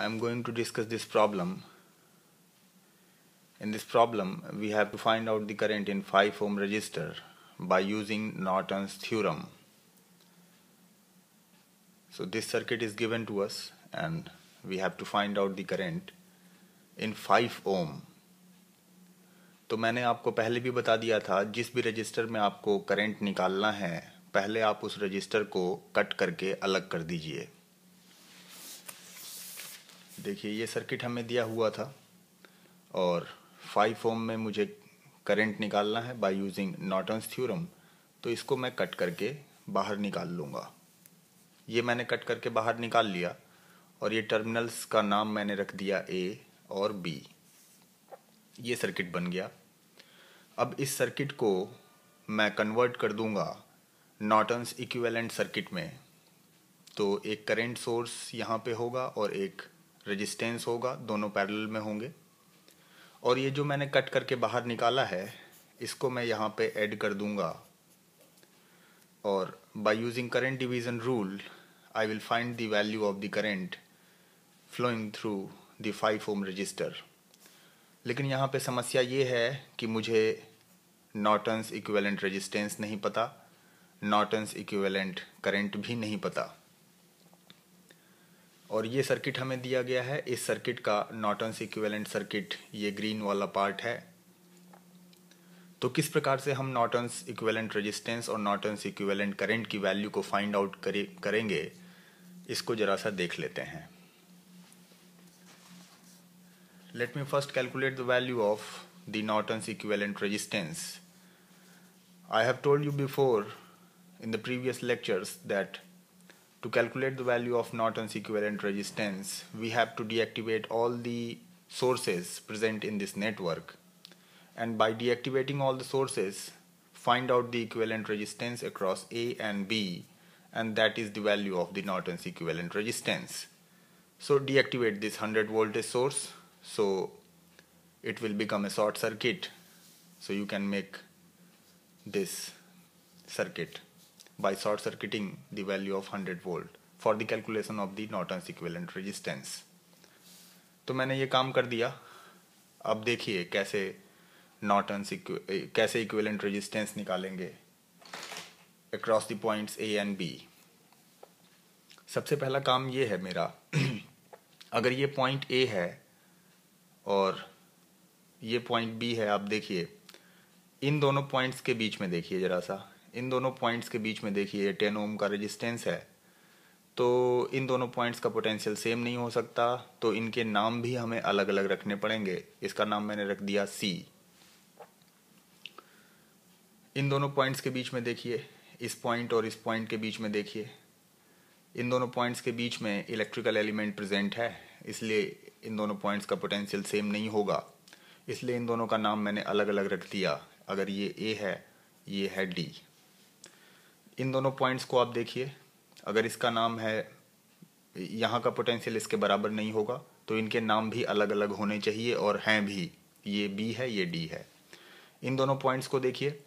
I am going to discuss this problem. In this problem, we have to find out the current in 5 ohm resistor by using Norton's theorem. So this circuit is given to us and we have to find out the current in 5 ohm. तो मैंने आपको पहले भी बता दिया था, जिस भी रजिस्टर में आपको करंट निकालना है पहले आप उस रजिस्टर को कट करके अलग कर दीजिए। देखिए ये सर्किट हमें दिया हुआ था और 5 ओम में मुझे करंट निकालना है बाय यूजिंग नॉर्टन्स थ्योरम। तो इसको मैं कट करके बाहर निकाल लूँगा। ये मैंने कट करके बाहर निकाल लिया और ये टर्मिनल्स का नाम मैंने रख दिया A और B। ये सर्किट बन गया। अब इस सर्किट को मैं कन्वर्ट कर दूंगा नॉर्टन्स इक्विवेलेंट सर्किट में। तो एक करंट सोर्स यहाँ पे होगा और एक रेजिस्टेंस होगा, दोनों पैरेलल में होंगे। और ये जो मैंने कट करके बाहर निकाला है इसको मैं यहाँ पे ऐड कर दूंगा और by using current division rule I will find the value of the current flowing through the 5 ohm register. लेकिन यहाँ पे समस्या ये है कि मुझे नॉर्टन्स इक्विवेलेंट रेजिस्टेंस नहीं पता, नॉर्टन्स इक्विवेलेंट करंट भी नहीं पता। और ये सर्किट हमें दिया गया है। इस सर्किट का नॉर्टन्स इक्विवेलेंट सर्किट ये ग्रीन वाला पार्ट है। तो किस प्रकार से हम नॉर्टन्स इक्विवेलेंट रेजिस्टेंस और नॉर्टन्स इक्विवेलेंट करंट की वैल्यू को फाइंड आउट करेंगे इसको जरा सा देख लेते हैं। Let me first calculate the value of the Norton's equivalent resistance. I have told you before in the previous lectures that to calculate the value of Norton's equivalent resistance, we have to deactivate all the sources present in this network. And by deactivating all the sources, find out the equivalent resistance across A and B, and that is the value of the Norton's equivalent resistance. So deactivate this 100 voltage source. So it will become a short circuit. So you can make this circuit by short circuiting the value of 100 volt for the calculation of the Norton's equivalent resistance. तो मैंने ये काम कर दिया। अब देखिए कैसे कैसे इक्विवेलेंट रेजिस्टेंस निकालेंगे across the points A and B. सबसे पहला काम ये है मेरा अगर ये पॉइंट A है और ये पॉइंट B है, आप देखिए इन दोनों पॉइंट्स के बीच में देखिए जरा सा, इन दोनों पॉइंट्स के बीच में देखिए 10 ओम का रेजिस्टेंस है। तो इन दोनों पॉइंट्स का पोटेंशियल सेम नहीं हो सकता, तो इनके नाम भी हमें अलग अलग रखने पड़ेंगे। इसका नाम मैंने रख दिया C। इन दोनों पॉइंट्स के बीच में देखिए, इस पॉइंट और इस पॉइंट के बीच में देखिए, इन दोनों पॉइंट्स के बीच में इलेक्ट्रिकल एलिमेंट प्रेजेंट है, इसलिए इन दोनों पॉइंट्स का पोटेंशियल सेम नहीं होगा। इसलिए इन दोनों का नाम मैंने अलग अलग रख दिया। अगर ये A है, ये है D। इन दोनों पॉइंट्स को आप देखिए, अगर इसका नाम है, यहाँ का पोटेंशियल इसके बराबर नहीं होगा, तो इनके नाम भी अलग अलग होने चाहिए और हैं भी। ये B है, ये D है। इन दोनों पॉइंट्स को देखिए,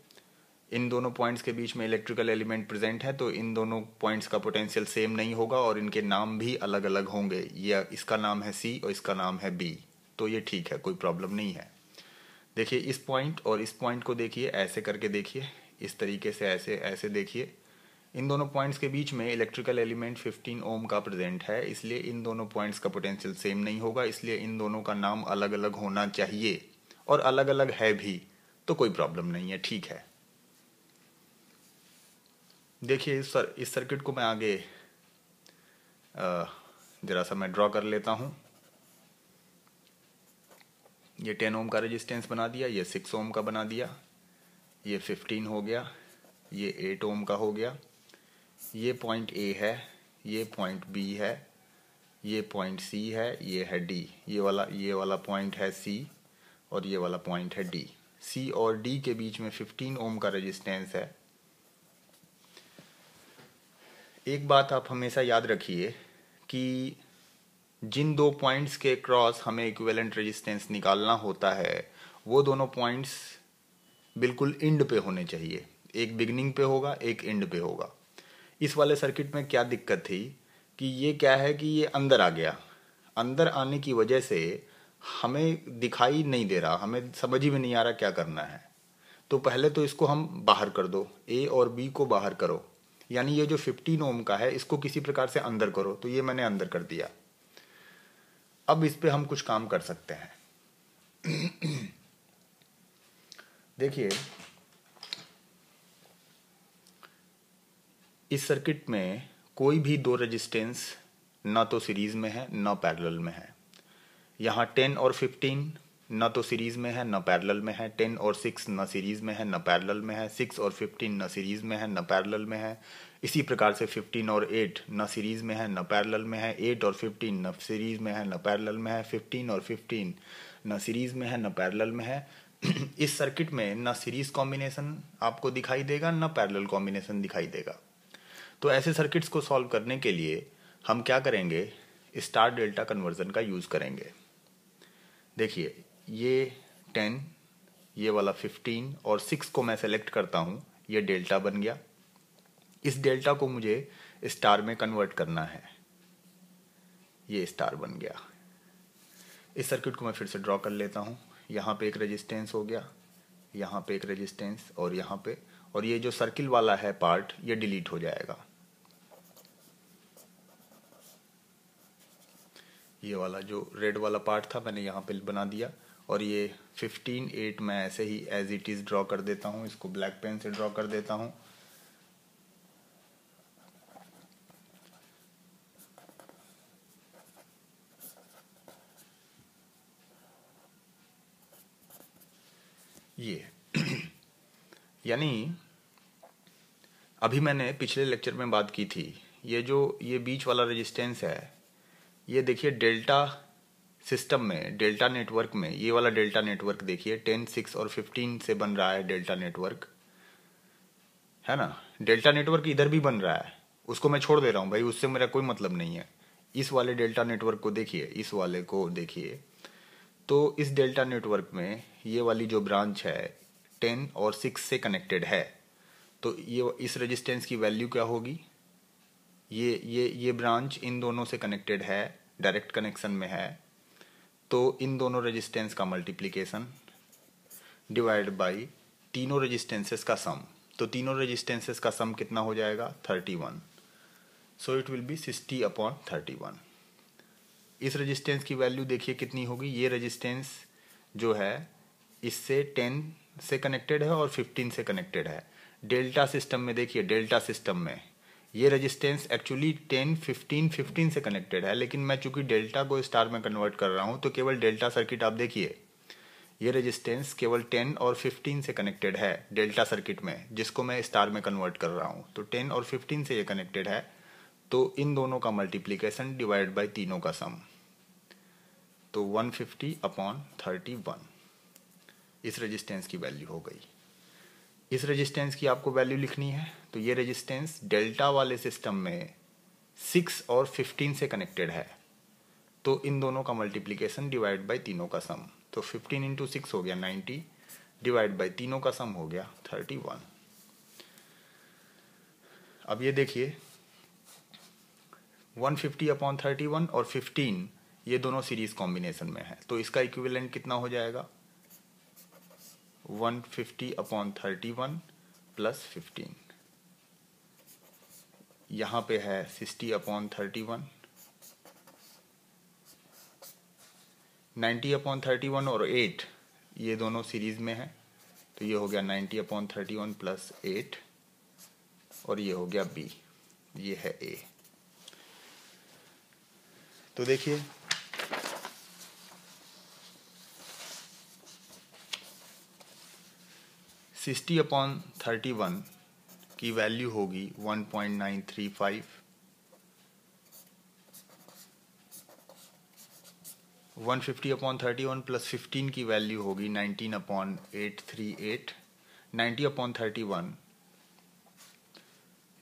इन दोनों पॉइंट्स के बीच में इलेक्ट्रिकल एलिमेंट प्रेजेंट है, तो इन दोनों पॉइंट्स का पोटेंशियल सेम नहीं होगा और इनके नाम भी अलग अलग होंगे। ये इसका नाम है C और इसका नाम है B। तो ये ठीक है, कोई प्रॉब्लम नहीं है। देखिए इस पॉइंट और इस पॉइंट को देखिए, ऐसे करके देखिए, इस तरीके से ऐसे ऐसे देखिए। इन दोनों पॉइंट्स के बीच में इलेक्ट्रिकल एलिमेंट 15 ओम का प्रेजेंट है, इसलिए इन दोनों पॉइंट्स का पोटेंशियल सेम नहीं होगा, इसलिए इन दोनों का नाम अलग अलग होना चाहिए और अलग अलग है भी, तो कोई प्रॉब्लम नहीं है, ठीक है। देखिए इस सर्किट को मैं आगे जरा सा मैं ड्रॉ कर लेता हूँ। ये 10 ओम का रेजिस्टेंस बना दिया, ये 6 ओम का बना दिया, ये 15 हो गया, ये 8 ओम का हो गया। ये पॉइंट A है, ये पॉइंट B है, ये पॉइंट C है, ये है D। ये वाला पॉइंट है C और ये वाला पॉइंट है D। C और D के बीच में 15 ओम का रेजिस्टेंस है। एक बात आप हमेशा याद रखिए कि जिन दो पॉइंट्स के क्रॉस हमें इक्विवेलेंट रेजिस्टेंस निकालना होता है, वो दोनों पॉइंट्स बिल्कुल एंड पे होने चाहिए। एक बिगनिंग पे होगा, एक एंड पे होगा। इस वाले सर्किट में क्या दिक्कत थी कि ये क्या है कि ये अंदर आ गया। अंदर आने की वजह से हमें दिखाई नहीं दे रहा, हमें समझ ही में नहीं आ रहा क्या करना है। तो पहले तो इसको हम बाहर कर दो, ए और बी को बाहर करो, यानी ये जो 15 ओम का है इसको किसी प्रकार से अंदर करो। तो ये मैंने अंदर कर दिया। अब इस पे हम कुछ काम कर सकते हैं। देखिए, इस सर्किट में कोई भी दो रेजिस्टेंस ना तो सीरीज में है ना पैरेलल में है। यहाँ 10 और 15 ना तो सीरीज में है ना पैरेलल में है। 10 और 6 ना सीरीज में है ना पैरेलल में है। 6 और 15 ना सीरीज में है ना पैरेलल में है। इसी प्रकार से 15 और 8 ना सीरीज में है ना पैरेलल में है। 8 और 15 ना सीरीज में है ना पैरेलल में है। 15 और 15 ना सीरीज में है ना पैरेलल में है। इस सर्किट में ना सीरीज कॉम्बिनेशन आपको दिखाई देगा ना पैरेलल कॉम्बिनेशन दिखाई देगा। तो ऐसे सर्किट्स को सॉल्व करने के लिए हम क्या करेंगे, स्टार डेल्टा कन्वर्जन का यूज करेंगे। देखिए, ये 10, ये वाला 15 और 6 को मैं सेलेक्ट करता हूं, ये डेल्टा बन गया। इस डेल्टा को मुझे स्टार में कन्वर्ट करना है, ये स्टार बन गया। इस सर्किट को मैं फिर से ड्रॉ कर लेता हूं। यहां पे एक रेजिस्टेंस हो गया, यहां पे एक रेजिस्टेंस और यहां पे, और ये जो सर्किल वाला है पार्ट ये डिलीट हो जाएगा। ये वाला जो रेड वाला पार्ट था मैंने यहाँ पे बना दिया, और ये 15, 8 मैं ऐसे ही एज इट इज ड्रॉ कर देता हूँ। इसको ब्लैक पेन से ड्रॉ कर देता हूँ। ये यानी अभी मैंने पिछले लेक्चर में बात की थी, ये बीच वाला रेजिस्टेंस है, ये देखिए डेल्टा सिस्टम में, डेल्टा नेटवर्क में, ये वाला डेल्टा नेटवर्क देखिए 10, 6 और 15 से बन रहा है डेल्टा नेटवर्क, है ना। डेल्टा नेटवर्क इधर भी बन रहा है, उसको मैं छोड़ दे रहा हूँ भाई, उससे मेरा कोई मतलब नहीं है। इस वाले डेल्टा नेटवर्क को देखिए, इस वाले को देखिए। तो इस डेल्टा नेटवर्क में ये वाली जो ब्रांच है 10 और 6 से कनेक्टेड है। तो ये इस रेजिस्टेंस की वैल्यू क्या होगी, ये ब्रांच इन दोनों से कनेक्टेड है, डायरेक्ट कनेक्शन में है। तो इन दोनों रेजिस्टेंस का मल्टीप्लिकेशन डिवाइड बाई तीनों रेजिस्टेंसेस का सम। तो तीनों रेजिस्टेंसेस का सम कितना हो जाएगा, 31। So it will be 60/31। इस रेजिस्टेंस की वैल्यू देखिए कितनी होगी। ये रेजिस्टेंस जो है इससे 10 से कनेक्टेड है और 15 से कनेक्टेड है। डेल्टा सिस्टम में देखिए, डेल्टा सिस्टम में ये रेजिस्टेंस एक्चुअली 10, 15, 15 से कनेक्टेड है, लेकिन मैं चूंकि डेल्टा को स्टार में कन्वर्ट कर रहा हूं तो केवल डेल्टा सर्किट आप देखिए, ये रेजिस्टेंस केवल 10 और 15 से कनेक्टेड है डेल्टा सर्किट में, जिसको मैं स्टार में कन्वर्ट कर रहा हूं। तो 10 और 15 से ये कनेक्टेड है, तो इन दोनों का मल्टीप्लीकेशन डिवाइड बाई तीनों का सम। तो 150/31 इस रेजिस्टेंस की वैल्यू हो गई। इस रेजिस्टेंस की आपको वैल्यू लिखनी है। तो ये रेजिस्टेंस डेल्टा वाले सिस्टम में 6 और 15 से कनेक्टेड है, तो इन दोनों का मल्टीप्लीकेशन डिवाइड बाई तीनों का सम। तो 15 इंटू 6 हो गया 90, डिवाइड बाई तीनों का सम हो गया 31। अब ये देखिए 150/31 और 15 ये दोनों सीरीज कॉम्बिनेशन में है, तो इसका इक्विवेलेंट कितना हो जाएगा, 150/31 प्लस 15। यहां पे है 60/31, 90/31 और 8 ये दोनों सीरीज में है, तो ये हो गया 90/31 प्लस 8, और ये हो गया बी, ये है ए। तो देखिए (60/31) की वैल्यू होगी 1.935, 150/31 प्लस 15 की वैल्यू होगी 19/838, 90/31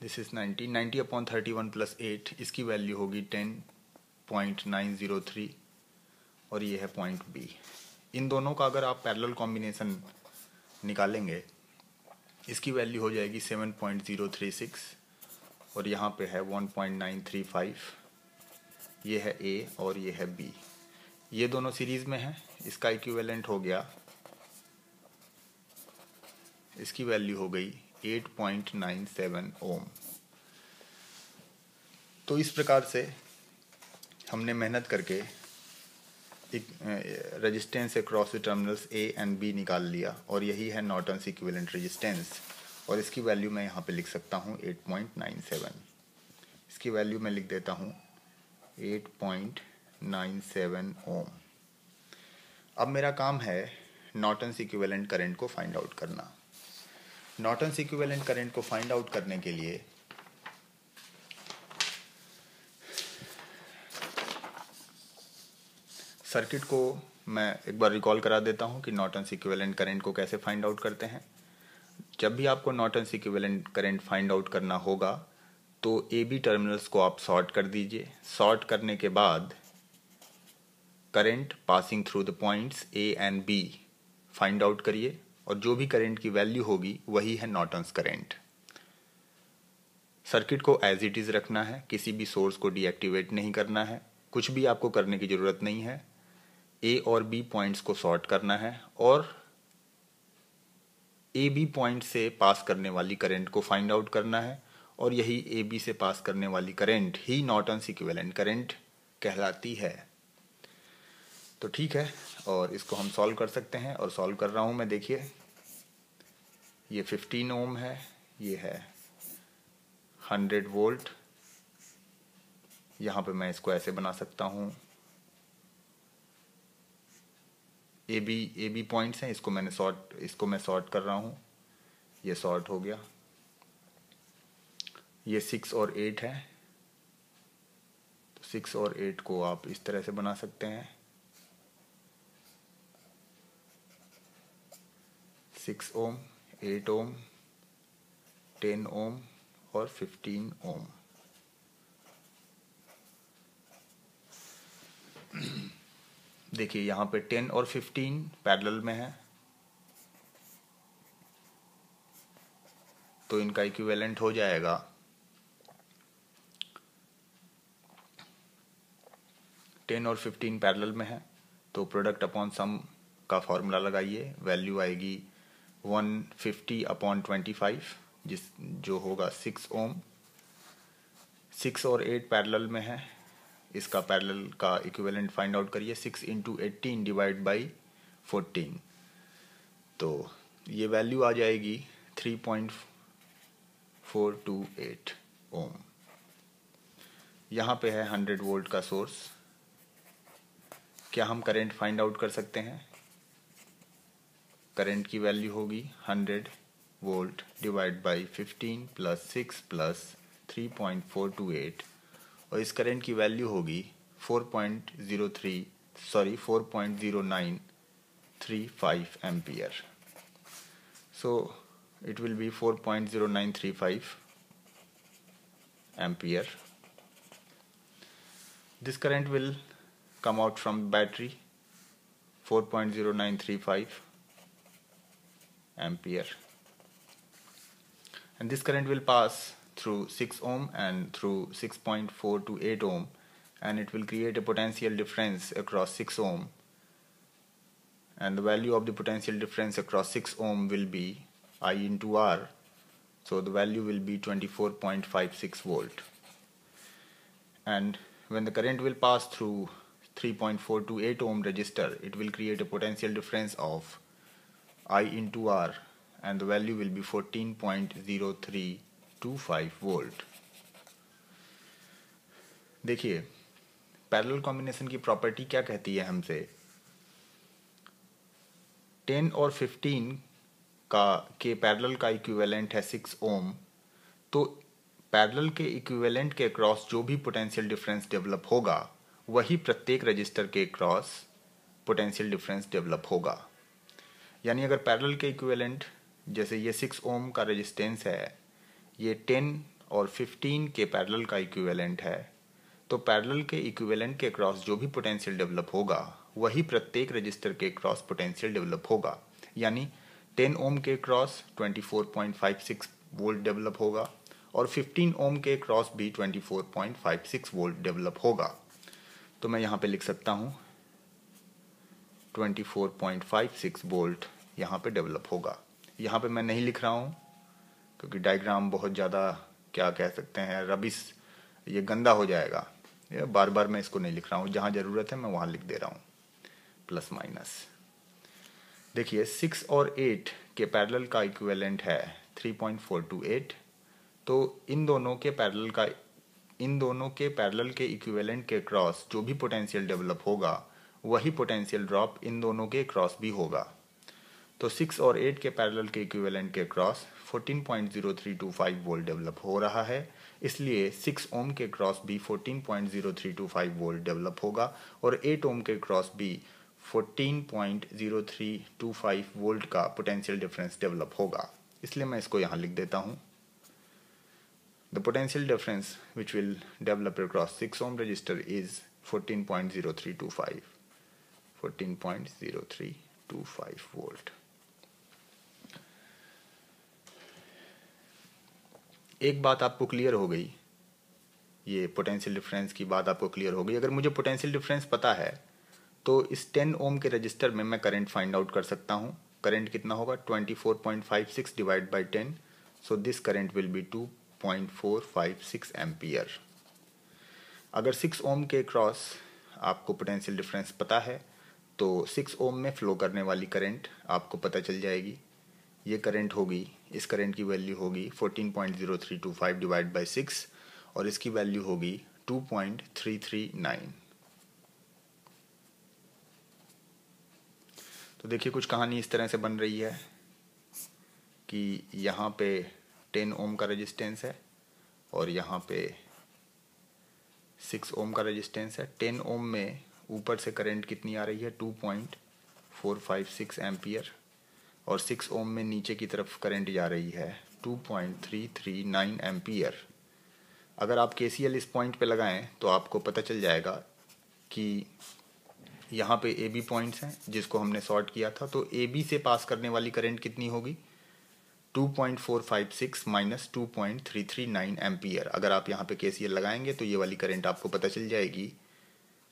दिस इज 90/31 प्लस 8, इसकी वैल्यू होगी 10.903, और ये है पॉइंट बी। इन दोनों का अगर आप पैरेलल कॉम्बिनेशन निकालेंगे, इसकी वैल्यू हो जाएगी 7.036, और यहाँ पे है 1.935, ये है A और ये है B, ये दोनों सीरीज में हैं। इसका इक्विवेलेंट हो गया, इसकी वैल्यू हो गई 8.97 ओम। तो इस प्रकार से हमने मेहनत करके एक resistance across the terminals A and B निकाल लिया, और यही है नॉर्टन्स इक्विवेलेंट रेजिस्टेंस, और इसकी वैल्यू मैं यहाँ पे लिख सकता हूँ 8.97। इसकी वैल्यू मैं लिख देता हूँ 8.97 ओम। अब मेरा काम है नॉर्टन्स इक्विवेलेंट करंट को फाइंड आउट करना। नॉर्टन्स इक्विवेलेंट करंट को फाइंड आउट करने के लिए सर्किट को मैं एक बार रिकॉल करा देता हूं कि नॉर्टन्स इक्विवेलेंट करंट को कैसे फाइंड आउट करते हैं। जब भी आपको Norton's equivalent current find out करना होगा तो ए बी टर्मिनल्स को आप सॉर्ट कर दीजिए। सॉर्ट करने के बाद current passing through the points A and B find out करिए, और जो भी करंट की वैल्यू होगी वही है नॉर्टन्स करंट। सर्किट को एज इट इज रखना है, किसी भी सोर्स को डीएक्टिवेट नहीं करना है, कुछ भी आपको करने की जरूरत नहीं है। ए और बी पॉइंट्स को सॉर्ट करना है और ए बी पॉइंट से पास करने वाली करंट को फाइंड आउट करना है, और यही ए बी से पास करने वाली करंट ही नॉर्टन्स इक्विवेलेंट करंट कहलाती है। तो ठीक है, और इसको हम सॉल्व कर सकते हैं, और सॉल्व कर रहा हूं मैं। देखिए ये 15 ओम है, ये है 100 वोल्ट। यहां पे मैं इसको ऐसे बना सकता हूं, ए बी पॉइंट्स हैं, इसको मैं सॉर्ट कर रहा हूं। ये सॉर्ट हो गया। ये 6 और 8 है, तो 6 और 8 को आप इस तरह से बना सकते हैं। 6 ओम, 8 ओम, 10 ओम और 15 ओम। देखिए यहाँ पे 10 और 15 पैरेलल में है, तो इनका इक्विवेलेंट हो जाएगा 10 और 15 पैरेलल में है, तो प्रोडक्ट अपॉन सम का फॉर्मूला लगाइए। वैल्यू आएगी 150/25, जो होगा 6 ओम। 6 और 8 पैरेलल में है, इसका पैरेलल का इक्विवेलेंट फाइंड आउट करिए। 6 × 18 डिवाइड बाई 14, तो ये वैल्यू आ जाएगी 3.428 ओम। यहाँ पे है 100 वोल्ट का सोर्स। क्या हम करंट फाइंड आउट कर सकते हैं? करंट की वैल्यू होगी 100 volt divide by 15 plus 6 plus 3.428, और इस करंट की वैल्यू होगी 4.0935 ampere. So it will be 4.0935 ampere. This current will come out from battery, 4.0935 ampere, and this current will pass through 6 ohm and through 6.428 ohm, and it will create a potential difference across 6 ohm, and the value of the potential difference across 6 ohm will be I into R, so the value will be 24.56 volt. And when the current will pass through 3.428 ohm resistor, it will create a potential difference of I into R, and the value will be 14.0325 volt. देखिए parallel combination की property क्या कहती है हमसे? 10 और 15 के parallel का equivalent है 6 ओम, तो पैरेलल के इक्विवेलेंट के क्रॉस जो भी पोटेंशियल डिफरेंस डेवलप होगा वही प्रत्येक रजिस्टर के क्रॉस पोटेंशियल डिफरेंस डेवलप होगा। यानी अगर पैरेलल के इक्विवेलेंट, जैसे ये 6 ओम का रेजिस्टेंस है, ये 10 और 15 के पैरेलल का इक्विवेलेंट है, तो पैरेलल के इक्विवेलेंट के क्रॉस जो भी पोटेंशियल डेवलप होगा वही प्रत्येक रजिस्टर के क्रॉस पोटेंशियल डेवलप होगा। यानी 10 ओम के क्रॉस 24.56 वोल्ट डेवलप होगा, और 15 ओम के क्रॉस भी 24.56 वोल्ट डेवलप होगा। तो मैं यहाँ पे लिख सकता हूँ 24.56 वोल्ट यहाँ पे डेवलप होगा। यहाँ पे मैं नहीं लिख रहा हूँ क्योंकि डायग्राम बहुत ज़्यादा क्या कह सकते हैं रबिश, ये गंदा हो जाएगा। ये बार बार मैं इसको नहीं लिख रहा हूँ, जहाँ ज़रूरत है मैं वहाँ लिख दे रहा हूँ प्लस माइनस। देखिए 6 और 8 के पैरेलल का इक्विवेलेंट है 3.428। तो इन दोनों के पैरेलल के इक्विवेलेंट के क्रॉस जो भी पोटेंशियल डेवलप होगा वही पोटेंशियल ड्रॉप इन दोनों के क्रॉस भी होगा। तो 6 और 8 के पैरेलल के इक्विवेलेंट के क्रॉस 14.0325 वोल्ट डेवलप हो रहा है, इसलिए 6 ओम के क्रॉस भी 14.0325 वोल्ट डेवलप होगा और 8 ओम के क्रॉस भी 14.0325 वोल्ट का पोटेंशियल डिफरेंस डेवलप होगा। इसलिए मैं इसको यहाँ लिख देता हूँ। The potential difference which will develop across 6 ohm resistor is 14.0325 volt. एक बात आपको क्लियर हो गई, ये पोटेंशियल डिफरेंस की बात आपको क्लियर हो गई। अगर मुझे पोटेंशियल डिफरेंस पता है तो इस 10 ओम के रजिस्टर में मैं करंट फाइंड आउट कर सकता हूँ। करंट कितना होगा 24.56 divide by 10, so this current will be 2.456 ampere. अगर 6 ओम के क्रॉस आपको पोटेंशियल डिफरेंस पता है तो 6 ओम में फ्लो करने वाली करंट आपको पता चल जाएगी। ये करंट होगी, इस करंट की वैल्यू होगी 14.0325 डिवाइड बाई 6 और इसकी वैल्यू होगी 2.339। तो देखिए कुछ कहानी इस तरह से बन रही है कि यहाँ पे 10 ओम का रेजिस्टेंस है और यहाँ पे 6 ओम का रेजिस्टेंस है। 10 ओम में ऊपर से करंट कितनी आ रही है 2.456 एम्पियर और 6 ओम में नीचे की तरफ करंट जा रही है 2.339 एम्पियर। अगर आप KCL इस पॉइंट पे लगाएं तो आपको पता चल जाएगा कि यहाँ पे AB पॉइंट्स हैं जिसको हमने सॉर्ट किया था, तो AB से पास करने वाली करंट कितनी होगी 2.456 माइनस 2.339 एम्पियर। अगर आप यहाँ पे KCL लगाएंगे तो ये वाली करंट आपको पता चल जाएगी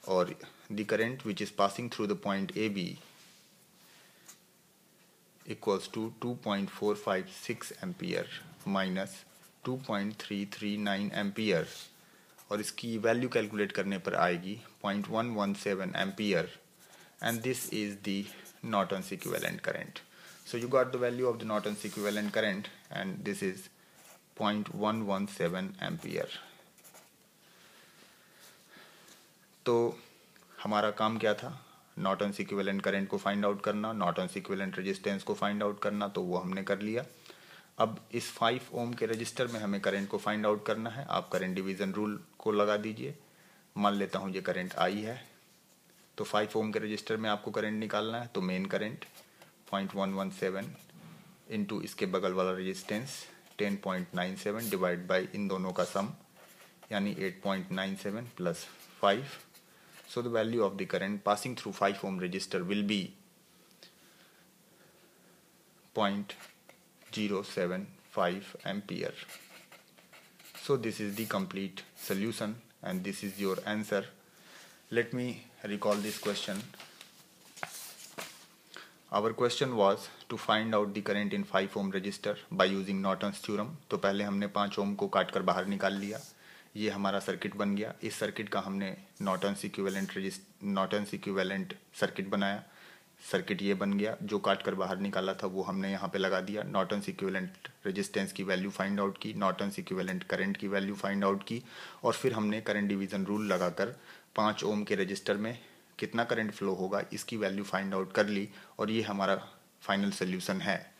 और the current which is passing through the point AB equals to 2.456 ampere minus 2.339 ampere और इसकी वैल्यू कैलकुलेट करने पर आएगी 0.117 ampere and this is the Norton's equivalent current. So you got the value of the Norton's equivalent current and this is 0.117 ampere. तो हमारा काम क्या था Norton's equivalent current को फाइंड आउट करना, Norton's equivalent resistance को फाइंड आउट करना, तो वो हमने कर लिया। अब इस 5 ओम के रजिस्टर में हमें करंट को फाइंड आउट करना है। आप करंट डिवीजन रूल को लगा दीजिए। मान लेता हूँ ये करंट I है, तो 5 ओम के रजिस्टर में आपको करंट निकालना है, तो मेन करंट 0.117 इंटू इसके बगल वाला रेजिस्टेंस 10.97 डिवाइड बाई इन दोनों का सम यानी 8.97 plus 5। So the value of the current passing through 5 ohm register will be 0.075 ampere. So this is the complete solution and this is your answer. Let me recall this question. Our question was to find out the current in 5 ohm resistor by using Norton's theorem. तो पहले हमने 5 ओम को काट कर बाहर निकाल लिया, ये हमारा सर्किट बन गया। इस सर्किट का हमने Norton's equivalent सर्किट बनाया। सर्किट ये बन गया, जो काट कर बाहर निकाला था वो हमने यहाँ पे लगा दिया। Norton's equivalent रेजिस्टेंस की वैल्यू फाइंड आउट की, Norton's equivalent करंट की वैल्यू फाइंड आउट की और फिर हमने करंट डिवीजन रूल लगाकर 5 ओम के रजिस्टर में कितना करंट फ्लो होगा इसकी वैल्यू फाइंड आउट कर ली और ये हमारा फाइनल सोल्यूशन है।